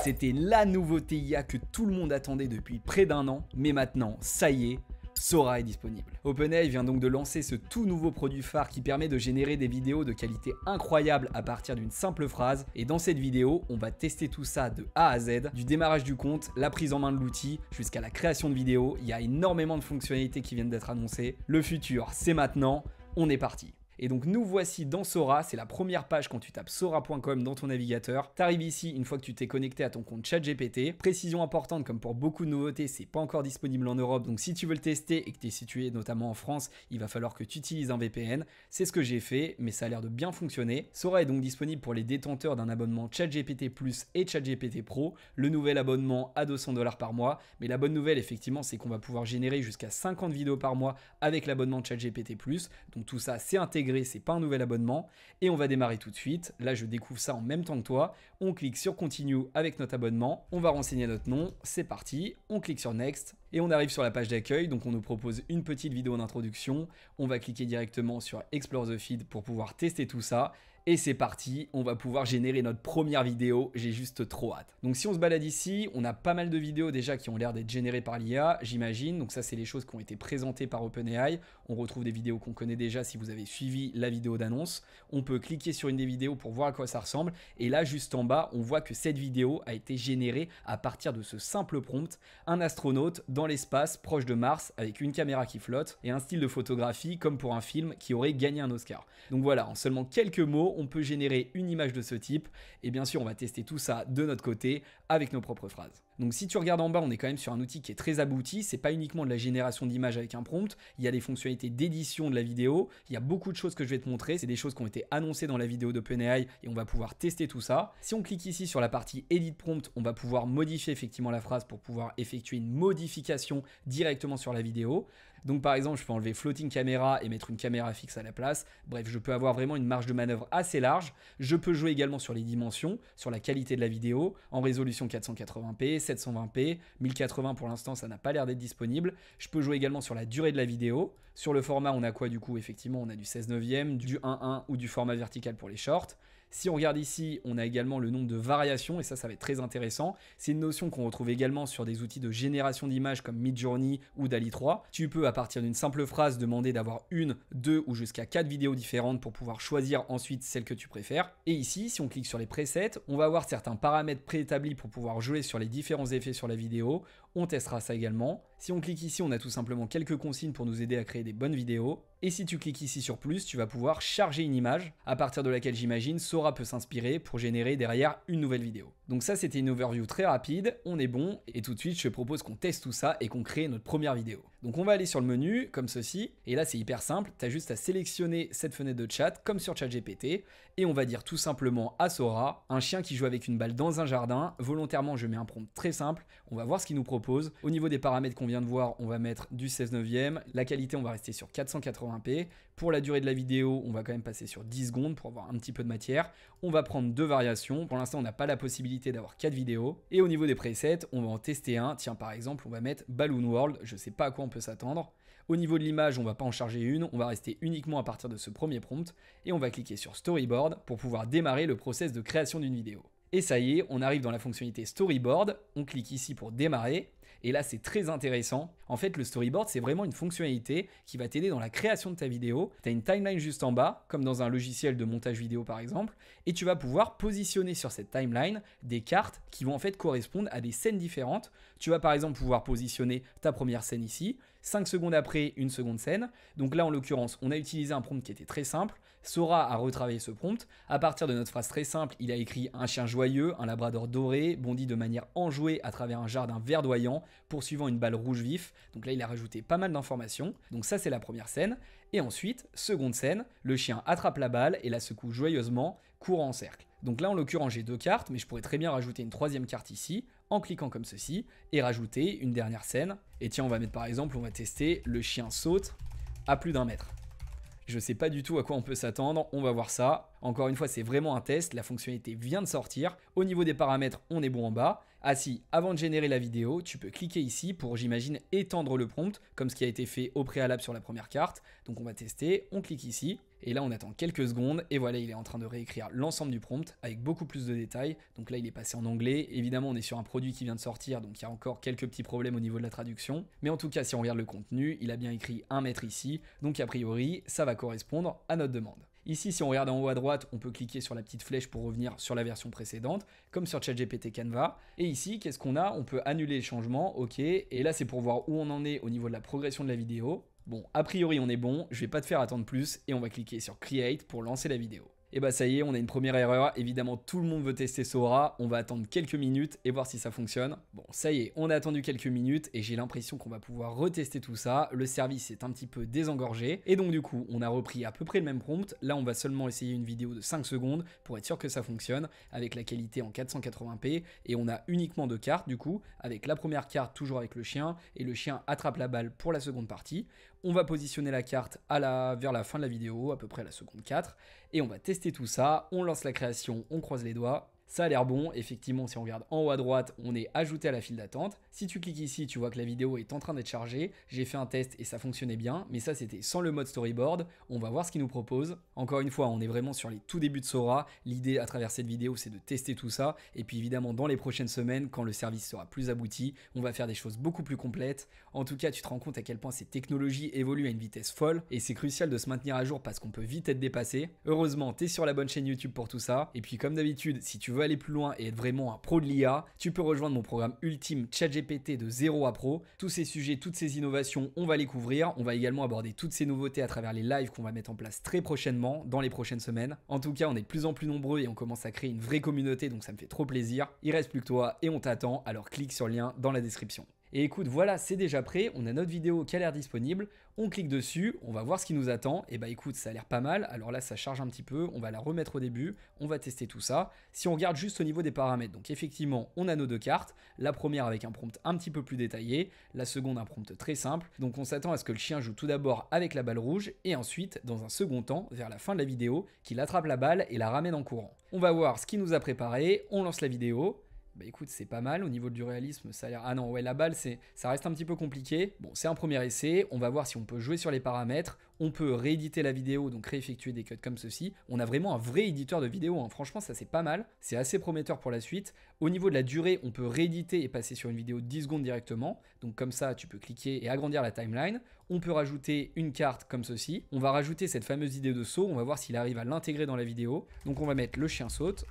C'était la nouveauté IA que tout le monde attendait depuis près d'un an, mais maintenant, ça y est, Sora est disponible. OpenAI vient donc de lancer ce tout nouveau produit phare qui permet de générer des vidéos de qualité incroyable à partir d'une simple phrase, et dans cette vidéo, on va tester tout ça de A à Z, du démarrage du compte, la prise en main de l'outil, jusqu'à la création de vidéos. Il y a énormément de fonctionnalités qui viennent d'être annoncées. Le futur, c'est maintenant, on est parti. Et donc nous voici dans Sora, c'est la première page quand tu tapes sora.com dans ton navigateur. Tu arrives ici une fois que tu t'es connecté à ton compte ChatGPT. Précision importante, comme pour beaucoup de nouveautés, c'est pas encore disponible en Europe, donc si tu veux le tester et que tu es situé notamment en France, il va falloir que tu utilises un VPN. C'est ce que j'ai fait, mais ça a l'air de bien fonctionner. Sora est donc disponible pour les détenteurs d'un abonnement ChatGPT Plus et ChatGPT Pro, le nouvel abonnement à 200$ par mois. Mais la bonne nouvelle effectivement, c'est qu'on va pouvoir générer jusqu'à 50 vidéos par mois avec l'abonnement ChatGPT Plus. Donc tout ça c'est intégré, c'est pas un nouvel abonnement, et on va démarrer tout de suite. Là je découvre ça en même temps que toi. On clique sur Continue avec notre abonnement, on va renseigner notre nom, c'est parti, on clique sur Next et on arrive sur la page d'accueil. Donc on nous propose une petite vidéo d'introduction, on va cliquer directement sur Explore the Feed pour pouvoir tester tout ça. Et c'est parti, on va pouvoir générer notre première vidéo, j'ai juste trop hâte. Donc si on se balade ici, on a pas mal de vidéos déjà qui ont l'air d'être générées par l'IA, j'imagine. Donc ça c'est les choses qui ont été présentées par OpenAI. On retrouve des vidéos qu'on connaît déjà si vous avez suivi la vidéo d'annonce. On peut cliquer sur une des vidéos pour voir à quoi ça ressemble. Et là juste en bas, on voit que cette vidéo a été générée à partir de ce simple prompt. Un astronaute dans l'espace proche de Mars avec une caméra qui flotte et un style de photographie comme pour un film qui aurait gagné un Oscar. Donc voilà, en seulement quelques mots, on peut générer une image de ce type, et bien sûr on va tester tout ça de notre côté avec nos propres phrases. Donc si tu regardes en bas, on est quand même sur un outil qui est très abouti, c'est pas uniquement de la génération d'images avec un prompt, il y a des fonctionnalités d'édition de la vidéo, il y a beaucoup de choses que je vais te montrer, c'est des choses qui ont été annoncées dans la vidéo d'OpenAI et on va pouvoir tester tout ça. Si on clique ici sur la partie Edit Prompt, on va pouvoir modifier effectivement la phrase pour pouvoir effectuer une modification directement sur la vidéo. Donc par exemple, je peux enlever Floating Camera et mettre une caméra fixe à la place. Bref, je peux avoir vraiment une marge de manœuvre assez large. Je peux jouer également sur les dimensions, sur la qualité de la vidéo, en résolution 480p, 720p, 1080 pour l'instant, ça n'a pas l'air d'être disponible. Je peux jouer également sur la durée de la vidéo. Sur le format, on a quoi du coup? Effectivement, on a du 16:9, du 1:1 ou du format vertical pour les shorts. Si on regarde ici, on a également le nombre de variations, et ça va être très intéressant. C'est une notion qu'on retrouve également sur des outils de génération d'images comme Midjourney ou DALL-E 3. Tu peux, à partir d'une simple phrase, demander d'avoir une, deux ou jusqu'à 4 vidéos différentes pour pouvoir choisir ensuite celle que tu préfères. Et ici, si on clique sur les presets, on va avoir certains paramètres préétablis pour pouvoir jouer sur les différents effets sur la vidéo. On testera ça également. Si on clique ici, on a tout simplement quelques consignes pour nous aider à créer des bonnes vidéos. Et si tu cliques ici sur plus, tu vas pouvoir charger une image à partir de laquelle j'imagine Sora peut s'inspirer pour générer derrière une nouvelle vidéo. Donc ça c'était une overview très rapide, on est bon, et tout de suite je te propose qu'on teste tout ça et qu'on crée notre première vidéo. Donc on va aller sur le menu comme ceci, et là c'est hyper simple, tu as juste à sélectionner cette fenêtre de chat comme sur ChatGPT, et on va dire tout simplement à Sora, un chien qui joue avec une balle dans un jardin. Volontairement je mets un prompt très simple, on va voir ce qu'il nous propose. Au niveau des paramètres qu'on vient de voir, on va mettre du 16:9, la qualité on va rester sur 480p, pour la durée de la vidéo on va quand même passer sur 10 secondes pour avoir un petit peu de matière. On va prendre deux variations, pour l'instant on n'a pas la possibilité d'avoir 4 vidéos, et au niveau des presets on va en tester un. Tiens, par exemple on va mettre Balloon World, je sais pas à quoi on peut s'attendre. Au niveau de l'image on va pas en charger une, on va rester uniquement à partir de ce premier prompt, et on va cliquer sur Storyboard pour pouvoir démarrer le process de création d'une vidéo. Et ça y est, on arrive dans la fonctionnalité Storyboard, on clique ici pour démarrer, et là c'est très intéressant. En fait le Storyboard c'est vraiment une fonctionnalité qui va t'aider dans la création de ta vidéo. Tu as une timeline juste en bas, comme dans un logiciel de montage vidéo par exemple, et tu vas pouvoir positionner sur cette timeline des cartes qui vont en fait correspondre à des scènes différentes. Tu vas par exemple pouvoir positionner ta première scène ici, 5 secondes après une seconde scène. Donc là en l'occurrence on a utilisé un prompt qui était très simple. Sora a retravaillé ce prompt. À partir de notre phrase très simple, il a écrit un chien joyeux, un labrador doré, bondit de manière enjouée à travers un jardin verdoyant, poursuivant une balle rouge vif. Donc là il a rajouté pas mal d'informations. Donc ça c'est la première scène. Et ensuite, seconde scène, le chien attrape la balle et la secoue joyeusement, courant en cercle. Donc là en l'occurrence j'ai deux cartes, mais je pourrais très bien rajouter une troisième carte ici, en cliquant comme ceci, et rajouter une dernière scène. Et tiens, on va mettre par exemple, on va tester le chien saute à plus d'1 mètre. Je sais pas du tout à quoi on peut s'attendre, on va voir ça. Encore une fois, c'est vraiment un test, la fonctionnalité vient de sortir. Au niveau des paramètres, on est bon en bas. Ah si, avant de générer la vidéo, tu peux cliquer ici pour, j'imagine, étendre le prompt, comme ce qui a été fait au préalable sur la première carte. Donc on va tester, on clique ici. Et là on attend quelques secondes et voilà, il est en train de réécrire l'ensemble du prompt avec beaucoup plus de détails. Donc là il est passé en anglais, évidemment on est sur un produit qui vient de sortir, donc il y a encore quelques petits problèmes au niveau de la traduction. Mais en tout cas si on regarde le contenu, il a bien écrit 1 mètre ici, donc a priori ça va correspondre à notre demande. Ici, si on regarde en haut à droite, on peut cliquer sur la petite flèche pour revenir sur la version précédente, comme sur ChatGPT Canva. Et ici, qu'est-ce qu'on a? On peut annuler les changements, ok. Et là, c'est pour voir où on en est au niveau de la progression de la vidéo. Bon, a priori, on est bon, je vais pas te faire attendre plus, et on va cliquer sur Create pour lancer la vidéo. Et bah ça y est, on a une première erreur, évidemment tout le monde veut tester Sora, on va attendre quelques minutes et voir si ça fonctionne. Bon ça y est, on a attendu quelques minutes et j'ai l'impression qu'on va pouvoir retester tout ça, le service est un petit peu désengorgé et donc du coup on a repris à peu près le même prompt, là on va seulement essayer une vidéo de 5 secondes pour être sûr que ça fonctionne avec la qualité en 480p et on a uniquement 2 cartes du coup, avec la première carte toujours avec le chien et le chien attrape la balle pour la seconde partie. On va positionner la carte vers la fin de la vidéo, à peu près à la seconde 4, et on va tester tout ça, on lance la création, on croise les doigts. Ça a l'air bon, effectivement si on regarde en haut à droite, on est ajouté à la file d'attente. Si tu cliques ici, tu vois que la vidéo est en train d'être chargée. J'ai fait un test et ça fonctionnait bien, mais ça c'était sans le mode storyboard. On va voir ce qu'il nous propose. Encore une fois, on est vraiment sur les tout débuts de Sora. L'idée à travers cette vidéo, c'est de tester tout ça. Et puis évidemment, dans les prochaines semaines, quand le service sera plus abouti, on va faire des choses beaucoup plus complètes. En tout cas, tu te rends compte à quel point ces technologies évoluent à une vitesse folle. Et c'est crucial de se maintenir à jour parce qu'on peut vite être dépassé. Heureusement, tu es sur la bonne chaîne YouTube pour tout ça. Et puis comme d'habitude, si tu veux aller plus loin et être vraiment un pro de l'IA, tu peux rejoindre mon programme ultime ChatGPT de 0 à pro. Tous ces sujets, toutes ces innovations, on va les couvrir. On va également aborder toutes ces nouveautés à travers les lives qu'on va mettre en place très prochainement, dans les prochaines semaines. En tout cas, on est de plus en plus nombreux et on commence à créer une vraie communauté, donc ça me fait trop plaisir. Il reste plus que toi et on t'attend, alors clique sur le lien dans la description. Et écoute, voilà, c'est déjà prêt, on a notre vidéo qui a l'air disponible, on clique dessus, on va voir ce qui nous attend, et bah écoute, ça a l'air pas mal, alors là ça charge un petit peu, on va la remettre au début, on va tester tout ça. Si on regarde juste au niveau des paramètres, donc effectivement, on a nos 2 cartes, la première avec un prompt un petit peu plus détaillé, la seconde un prompt très simple, donc on s'attend à ce que le chien joue tout d'abord avec la balle rouge, et ensuite, dans un second temps, vers la fin de la vidéo, qu'il attrape la balle et la ramène en courant. On va voir ce qu'il nous a préparé, on lance la vidéo. Bah écoute, c'est pas mal, au niveau du réalisme, ça a l'air... Ah non, ouais, la balle, ça reste un petit peu compliqué. Bon, c'est un premier essai, on va voir si on peut jouer sur les paramètres, on peut rééditer la vidéo, donc réeffectuer des cuts comme ceci. On a vraiment un vrai éditeur de vidéo, hein. Franchement, ça c'est pas mal, c'est assez prometteur pour la suite. Au niveau de la durée, on peut rééditer et passer sur une vidéo de 10 secondes directement, donc comme ça, tu peux cliquer et agrandir la timeline. On peut rajouter une carte comme ceci, on va rajouter cette fameuse idée de saut, on va voir s'il arrive à l'intégrer dans la vidéo. Donc on va mettre le chien saute.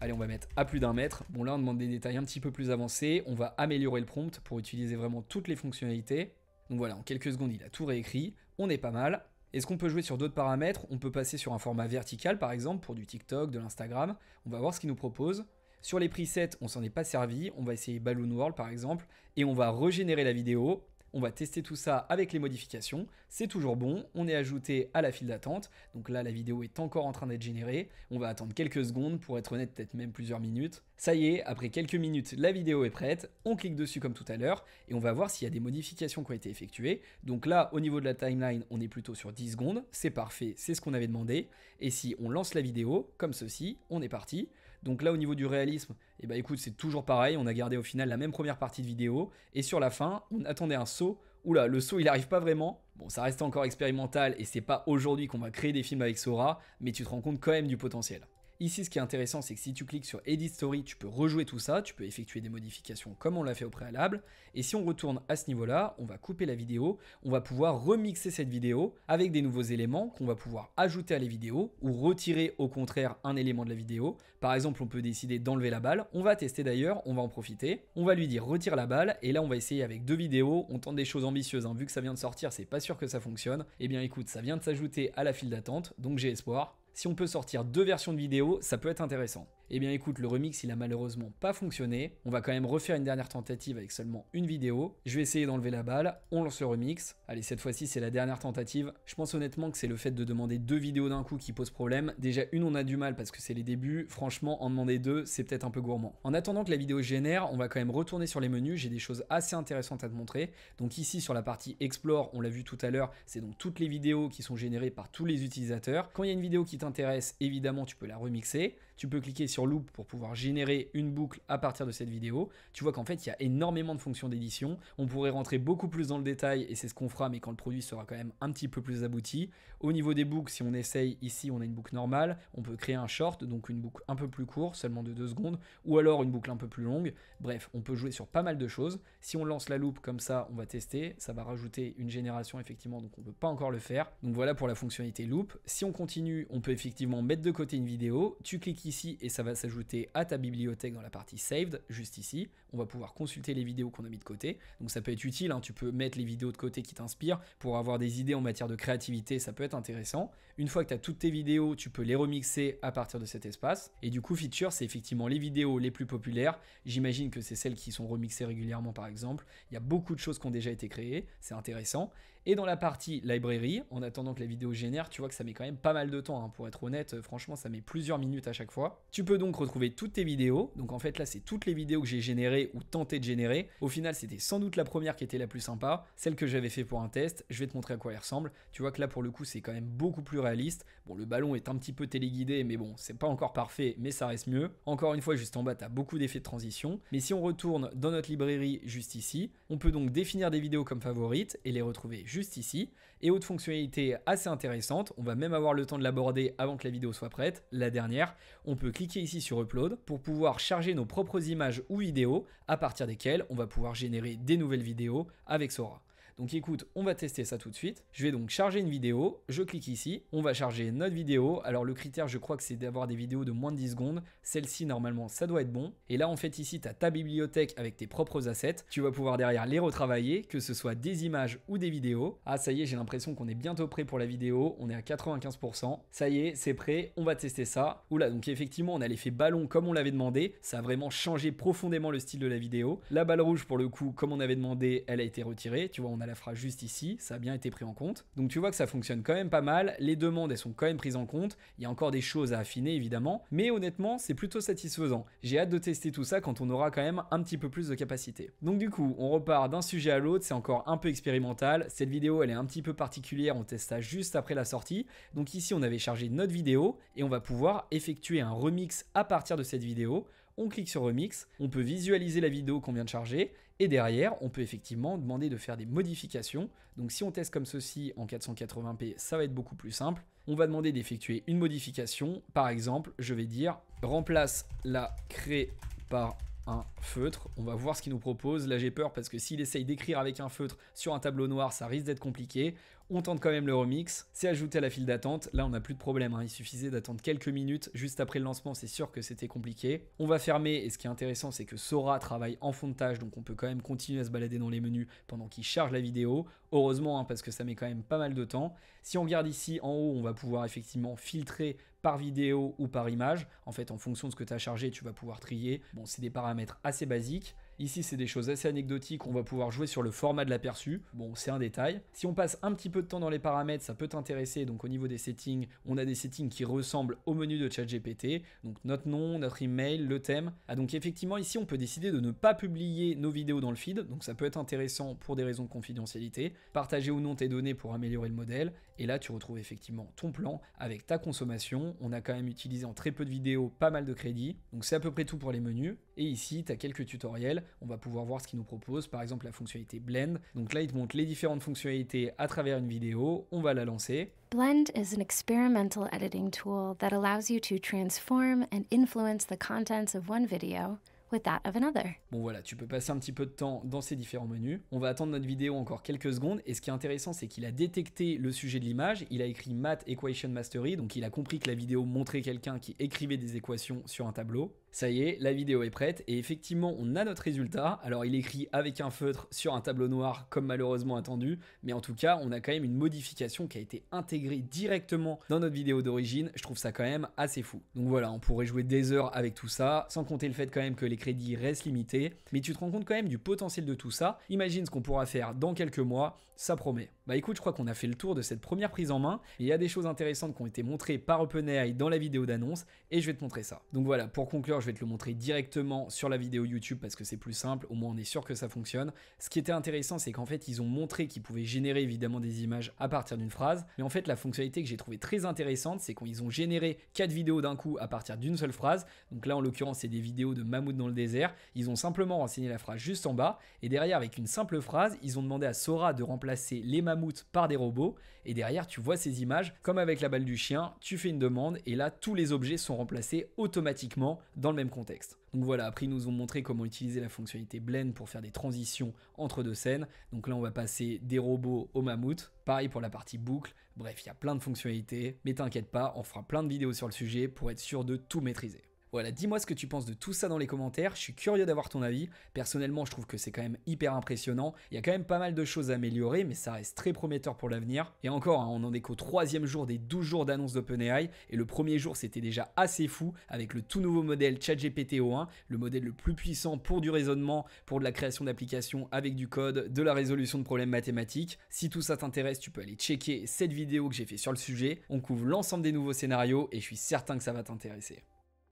Allez, on va mettre à plus d'1 mètre. Bon, là, on demande des détails un petit peu plus avancés. On va améliorer le prompt pour utiliser vraiment toutes les fonctionnalités. Donc voilà, en quelques secondes, il a tout réécrit. On est pas mal. Est-ce qu'on peut jouer sur d'autres paramètres? On peut passer sur un format vertical, par exemple, pour du TikTok, de l'Instagram. On va voir ce qu'il nous propose. Sur les presets, on s'en est pas servi. On va essayer Balloon World, par exemple. Et on va régénérer la vidéo. On va tester tout ça avec les modifications, c'est toujours bon, on est ajouté à la file d'attente, donc là la vidéo est encore en train d'être générée, on va attendre quelques secondes, pour être honnête peut-être même plusieurs minutes. Ça y est, après quelques minutes, la vidéo est prête, on clique dessus comme tout à l'heure, et on va voir s'il y a des modifications qui ont été effectuées. Donc là, au niveau de la timeline, on est plutôt sur 10 secondes, c'est parfait, c'est ce qu'on avait demandé, et si on lance la vidéo, comme ceci, on est parti. Donc là au niveau du réalisme, eh ben écoute c'est toujours pareil, on a gardé au final la même première partie de vidéo, et sur la fin, on attendait un saut. Oula, le saut il arrive pas vraiment. Bon, ça reste encore expérimental et c'est pas aujourd'hui qu'on va créer des films avec Sora, mais tu te rends compte quand même du potentiel. Ici, ce qui est intéressant, c'est que si tu cliques sur Edit Story, tu peux rejouer tout ça, tu peux effectuer des modifications comme on l'a fait au préalable. Et si on retourne à ce niveau-là, on va couper la vidéo, on va pouvoir remixer cette vidéo avec des nouveaux éléments qu'on va pouvoir ajouter à les vidéos ou retirer au contraire un élément de la vidéo. Par exemple, on peut décider d'enlever la balle. On va tester d'ailleurs, on va en profiter. On va lui dire retire la balle et là, on va essayer avec 2 vidéos. On tente des choses ambitieuses, hein. Vu que ça vient de sortir, c'est pas sûr que ça fonctionne. Eh bien, écoute, ça vient de s'ajouter à la file d'attente, donc j'ai espoir. Si on peut sortir 2 versions de vidéo, ça peut être intéressant. Eh bien écoute, le remix il a malheureusement pas fonctionné. On va quand même refaire une dernière tentative avec seulement une vidéo. Je vais essayer d'enlever la balle, on lance le remix. Allez, cette fois-ci c'est la dernière tentative. Je pense honnêtement que c'est le fait de demander 2 vidéos d'un coup qui pose problème. Déjà une on a du mal parce que c'est les débuts. Franchement, en demander 2, c'est peut-être un peu gourmand. En attendant que la vidéo génère, on va quand même retourner sur les menus. J'ai des choses assez intéressantes à te montrer. Donc ici sur la partie Explore, on l'a vu tout à l'heure, c'est donc toutes les vidéos qui sont générées par tous les utilisateurs. Quand il y a une vidéo qui t'intéresse, évidemment tu peux la remixer. Tu peux cliquer sur sur Loop pour pouvoir générer une boucle à partir de cette vidéo, tu vois qu'en fait il y a énormément de fonctions d'édition. On pourrait rentrer beaucoup plus dans le détail et c'est ce qu'on fera, mais quand le produit sera quand même un petit peu plus abouti. Au niveau des boucles, si on essaye, ici on a une boucle normale, on peut créer un short, donc une boucle un peu plus courte, seulement de 2 secondes, ou alors une boucle un peu plus longue. Bref, on peut jouer sur pas mal de choses. Si on lance la loupe comme ça, on va tester, ça va rajouter une génération effectivement, donc on ne peut pas encore le faire. Donc voilà pour la fonctionnalité loop. Si on continue, on peut effectivement mettre de côté une vidéo, tu cliques ici et ça va s'ajouter à ta bibliothèque dans la partie saved, juste ici. On va pouvoir consulter les vidéos qu'on a mis de côté, donc ça peut être utile, hein. Tu peux mettre les vidéos de côté qui t'inspirent pour avoir des idées en matière de créativité, ça peut être intéressant. Une fois que tu as toutes tes vidéos, tu peux les remixer à partir de cet espace. Et du coup, feature, c'est effectivement les vidéos les plus populaires. J'imagine que c'est celles qui sont remixées régulièrement par exemple. Il y a beaucoup de choses qui ont déjà été créées, c'est intéressant. Et dans la partie library, en attendant que la vidéo génère, tu vois que ça met quand même pas mal de temps, hein. Pour être honnête, franchement, ça met plusieurs minutes à chaque fois. Tu peux donc retrouver toutes tes vidéos. Donc en fait, là, c'est toutes les vidéos que j'ai générées ou tenté de générer. Au final, c'était sans doute la première qui était la plus sympa, celle que j'avais fait pour un test. Je vais te montrer à quoi elle ressemble. Tu vois que là, pour le coup, c'est quand même beaucoup plus réaliste. Bon, le ballon est un petit peu téléguidé, mais bon, c'est pas encore parfait, mais ça reste mieux. Encore une fois, juste en bas, tu as beaucoup d'effets de transition. Mais si on retourne dans notre librairie juste ici, on peut donc définir des vidéos comme favorites et les retrouver juste ici. Et autre fonctionnalité assez intéressante, on va même avoir le temps de l'aborder avant que la vidéo soit prête, la dernière, on peut cliquer ici sur Upload pour pouvoir charger nos propres images ou vidéos à partir desquelles on va pouvoir générer des nouvelles vidéos avec Sora. Donc écoute, on va tester ça tout de suite. Je vais donc charger une vidéo, je clique ici, on va charger notre vidéo. Alors le critère, je crois que c'est d'avoir des vidéos de moins de 10 secondes. Celle-ci, normalement, ça doit être bon. Et là, en fait, ici, tu as ta bibliothèque avec tes propres assets. Tu vas pouvoir derrière les retravailler, que ce soit des images ou des vidéos. Ah, ça y est, j'ai l'impression qu'on est bientôt prêt pour la vidéo. On est à 95%. Ça y est, c'est prêt, on va tester ça. Oula, donc effectivement, on a l'effet ballon comme on l'avait demandé. Ça a vraiment changé profondément le style de la vidéo. La balle rouge, pour le coup, comme on avait demandé, elle a été retirée. Tu vois, on a la phrase juste ici, ça a bien été pris en compte. Donc tu vois que ça fonctionne quand même pas mal, les demandes elles sont quand même prises en compte, il y a encore des choses à affiner évidemment, mais honnêtement c'est plutôt satisfaisant. J'ai hâte de tester tout ça quand on aura quand même un petit peu plus de capacité. Donc du coup, on repart d'un sujet à l'autre, c'est encore un peu expérimental. Cette vidéo elle est un petit peu particulière, on teste ça juste après la sortie. Donc ici on avait chargé notre vidéo et on va pouvoir effectuer un remix à partir de cette vidéo. On clique sur Remix, on peut visualiser la vidéo qu'on vient de charger et derrière, on peut effectivement demander de faire des modifications. Donc si on teste comme ceci en 480p, ça va être beaucoup plus simple. On va demander d'effectuer une modification. Par exemple, je vais dire remplace la craie par un feutre. On va voir ce qu'il nous propose. Là, j'ai peur parce que s'il essaye d'écrire avec un feutre sur un tableau noir, ça risque d'être compliqué. On tente quand même le remix. C'est ajouté à la file d'attente. Là, on n'a plus de problème, hein. Il suffisait d'attendre quelques minutes. Juste après le lancement, c'est sûr que c'était compliqué. On va fermer. Et ce qui est intéressant, c'est que Sora travaille en fond de tâche. Donc, on peut quand même continuer à se balader dans les menus pendant qu'il charge la vidéo. Heureusement, hein, parce que ça met quand même pas mal de temps. Si on regarde ici en haut, on va pouvoir effectivement filtrer par vidéo ou par image. En fait, en fonction de ce que tu as chargé, tu vas pouvoir trier. Bon, c'est des paramètres assez basiques. Ici, c'est des choses assez anecdotiques. On va pouvoir jouer sur le format de l'aperçu. Bon, c'est un détail. Si on passe un petit peu de temps dans les paramètres, ça peut t'intéresser. Donc, au niveau des settings, on a des settings qui ressemblent au menu de ChatGPT. Donc, notre nom, notre email, le thème. Ah, donc, effectivement, ici, on peut décider de ne pas publier nos vidéos dans le feed. Donc, ça peut être intéressant pour des raisons de confidentialité. Partager ou non tes données pour améliorer le modèle. Et là, tu retrouves effectivement ton plan avec ta consommation. On a quand même utilisé en très peu de vidéos pas mal de crédits. Donc, c'est à peu près tout pour les menus. Et ici, tu as quelques tutoriels. On va pouvoir voir ce qu'il nous propose, par exemple la fonctionnalité Blend. Donc là, il te montre les différentes fonctionnalités à travers une vidéo. On va la lancer. Blend is an experimental editing tool that allows you to transform and influence the contents of one video with that of another. Bon voilà, tu peux passer un petit peu de temps dans ces différents menus. On va attendre notre vidéo encore quelques secondes et ce qui est intéressant, c'est qu'il a détecté le sujet de l'image, il a écrit Math Equation Mastery, donc il a compris que la vidéo montrait quelqu'un qui écrivait des équations sur un tableau. Ça y est, la vidéo est prête et effectivement on a notre résultat. Alors il écrit avec un feutre sur un tableau noir comme malheureusement attendu, mais en tout cas on a quand même une modification qui a été intégrée directement dans notre vidéo d'origine. Je trouve ça quand même assez fou. Donc voilà, on pourrait jouer des heures avec tout ça, sans compter le fait quand même que les crédits restent limités, mais tu te rends compte quand même du potentiel de tout ça. Imagine ce qu'on pourra faire dans quelques mois, ça promet. Bah écoute, je crois qu'on a fait le tour de cette première prise en main, et il y a des choses intéressantes qui ont été montrées par OpenAI dans la vidéo d'annonce, et je vais te montrer ça. Donc voilà, pour conclure, je vais te le montrer directement sur la vidéo YouTube parce que c'est plus simple, au moins on est sûr que ça fonctionne. Ce qui était intéressant, c'est qu'en fait, ils ont montré qu'ils pouvaient générer évidemment des images à partir d'une phrase, mais en fait, la fonctionnalité que j'ai trouvée très intéressante, c'est qu'ils ont généré 4 vidéos d'un coup à partir d'une seule phrase. Donc là, en l'occurrence, c'est des vidéos de mammouths dans le désert. Ils ont simplement renseigné la phrase juste en bas, et derrière, avec une simple phrase, ils ont demandé à Sora de remplacer les mammouths par des robots, et derrière, tu vois ces images, comme avec la balle du chien, tu fais une demande, et là, tous les objets sont remplacés automatiquement dans le même contexte. Donc voilà, après ils nous ont montré comment utiliser la fonctionnalité Blend pour faire des transitions entre deux scènes. Donc là on va passer des robots aux mammouths, pareil pour la partie boucle. Bref, il y a plein de fonctionnalités, mais t'inquiète pas, on fera plein de vidéos sur le sujet pour être sûr de tout maîtriser. Voilà, dis-moi ce que tu penses de tout ça dans les commentaires, je suis curieux d'avoir ton avis. Personnellement, je trouve que c'est quand même hyper impressionnant. Il y a quand même pas mal de choses à améliorer, mais ça reste très prometteur pour l'avenir. Et encore, on en est qu'au 3e jour des 12 jours d'annonce d'OpenAI, et le premier jour c'était déjà assez fou, avec le tout nouveau modèle ChatGPT O1, le modèle le plus puissant pour du raisonnement, pour de la création d'applications avec du code, de la résolution de problèmes mathématiques. Si tout ça t'intéresse, tu peux aller checker cette vidéo que j'ai fait sur le sujet. On couvre l'ensemble des nouveaux scénarios, et je suis certain que ça va t'intéresser.